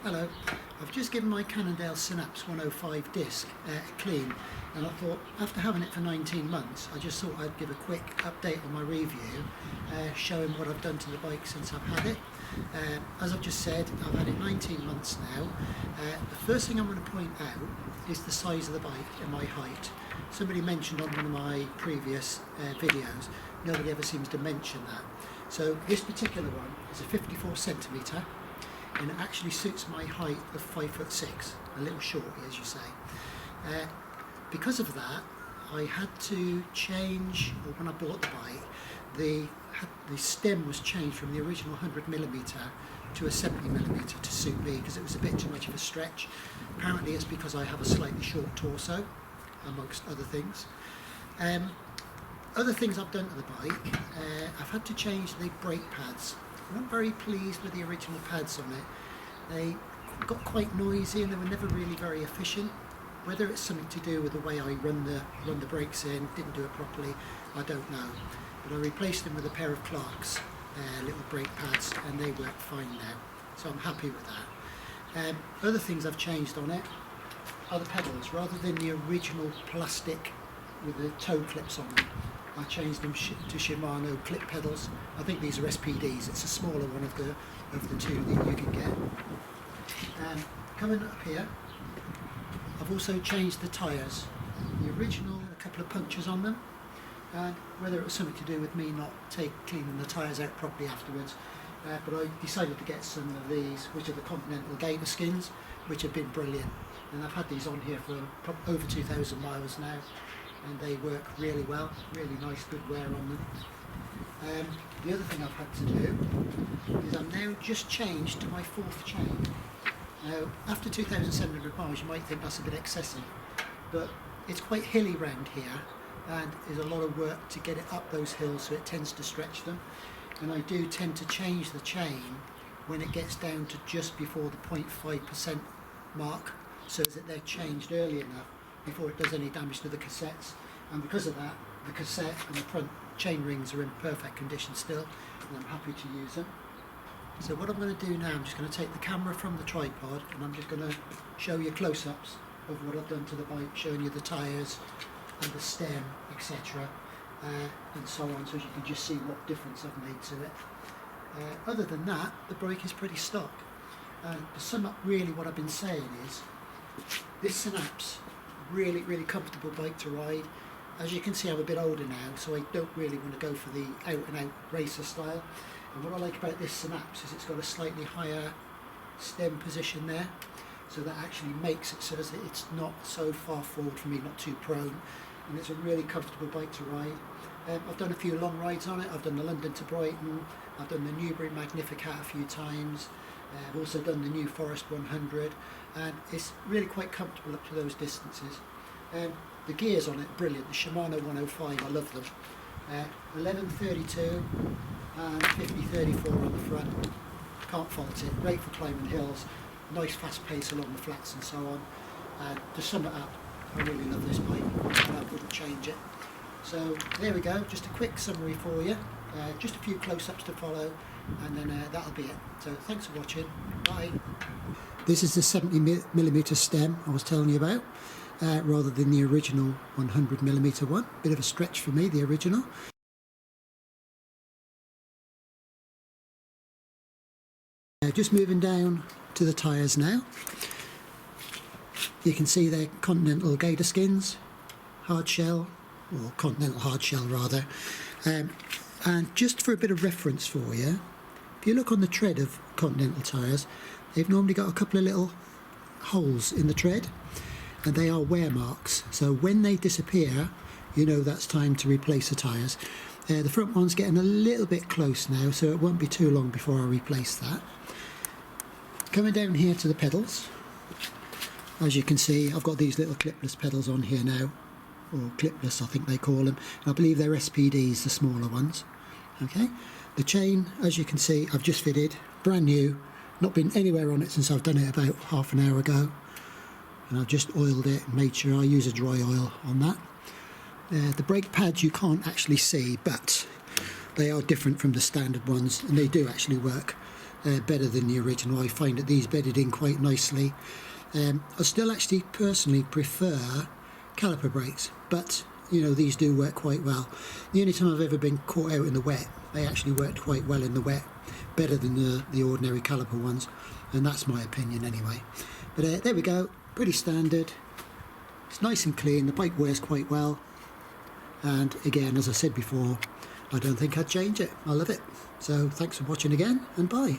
Hello, I've just given my Cannondale Synapse 105 disc a clean, and I thought after having it for 19 months I just thought I'd give a quick update on my review, showing what I've done to the bike since I've had it. As I've just said, I've had it 19 months now. The first thing I'm going to point out is the size of the bike and my height. Somebody mentioned on one of my previous videos, nobody ever seems to mention that. So this particular one is a 54 centimetre. And it actually suits my height of 5'6", a little shorty as you say. Because of that, I had to change, or when I bought the bike, the stem was changed from the original 100mm to a 70mm to suit me because it was a bit too much of a stretch. Apparently it's because I have a slightly short torso, amongst other things. Other things I've done to the bike, I've had to change the brake pads. I'm not very pleased with the original pads on it. They got quite noisy and they were never really very efficient. Whether it's something to do with the way I run the brakes in, didn't do it properly, I don't know. But I replaced them with a pair of Clark's little brake pads and they work fine now. So I'm happy with that. Other things I've changed on it are the pedals. Rather than the original plastic with the toe clips on them, I changed them to Shimano clip pedals. I think these are SPDs. It's a smaller one of the two that you can get. Coming up here, I've also changed the tyres. The original, a couple of punctures on them, and whether it was something to do with me not cleaning the tyres out properly afterwards, but I decided to get some of these, which are the Continental Gatorskins, which have been brilliant. And I've had these on here for over 2,000 miles now. And they work really well, really nice, good wear on them. The other thing I've had to do is I've now just changed to my fourth chain. Now, after 2,700 miles, you might think that's a bit excessive, but it's quite hilly round here, and there's a lot of work to get it up those hills, so it tends to stretch them. And I do tend to change the chain when it gets down to just before the 0.5% mark, so that they're changed early enough before it does any damage to the cassettes. And because of that, the cassette and the front chain rings are in perfect condition still, and I'm happy to use them. So what I'm going to do now, I'm just going to take the camera from the tripod and I'm just going to show you close-ups of what I've done to the bike, showing you the tyres and the stem, etc. And so on, so you can just see what difference I've made to it. Other than that, the bike is pretty stock. To sum up really what I've been saying is, this Synapse, really comfortable bike to ride. As you can see, I'm a bit older now, so I don't really want to go for the out and out racer style. And what I like about this Synapse is it's got a slightly higher stem position there, so that actually makes it so that it's not so far forward for me, not too prone, and it's a really comfortable bike to ride. I've done a few long rides on it. I've done the London to Brighton, I've done the Newbury Magnificat a few times. I've also done the New Forest 100, and it's really quite comfortable up to those distances. The gears on it, brilliant. The Shimano 105, I love them. 1132 and 5034 on the front. Can't fault it. Great for climbing hills. Nice fast pace along the flats and so on. To sum it up, I really love this bike. I wouldn't change it. So there we go. Just a quick summary for you. Just a few close-ups to follow, and then that'll be it. So thanks for watching. Bye. This is the 70mm stem I was telling you about, rather than the original 100mm one. Bit of a stretch for me, the original. Just moving down to the tyres now. You can see they're Continental Gatorskins, hardshell, or Continental Hardshell rather. And just for a bit of reference for you, if you look on the tread of Continental tyres, they've normally got a couple of little holes in the tread, and they are wear marks. So when they disappear, you know that's time to replace the tyres. The front one's getting a little bit close now, so it won't be too long before I replace that. Coming down here to the pedals, as you can see, I've got these little clipless pedals on here now, or clipless I think they call them. I believe they're SPDs, the smaller ones. Okay, the chain, as you can see, I've just fitted, brand new, not been anywhere on it since I've done it about half an hour ago, and I've just oiled it and made sure I use a dry oil on that. The brake pads you can't actually see, but they are different from the standard ones, and they do actually work better than the original. I find that these bedded in quite nicely. I still actually personally prefer caliper brakes, but you know, these do work quite well. The only time I've ever been caught out in the wet, they actually worked quite well in the wet, better than the ordinary caliper ones, and that's my opinion anyway. But there we go, pretty standard. It's nice and clean, the bike wears quite well, and again, as I said before, I don't think I'd change it. I love it. So thanks for watching again, and bye.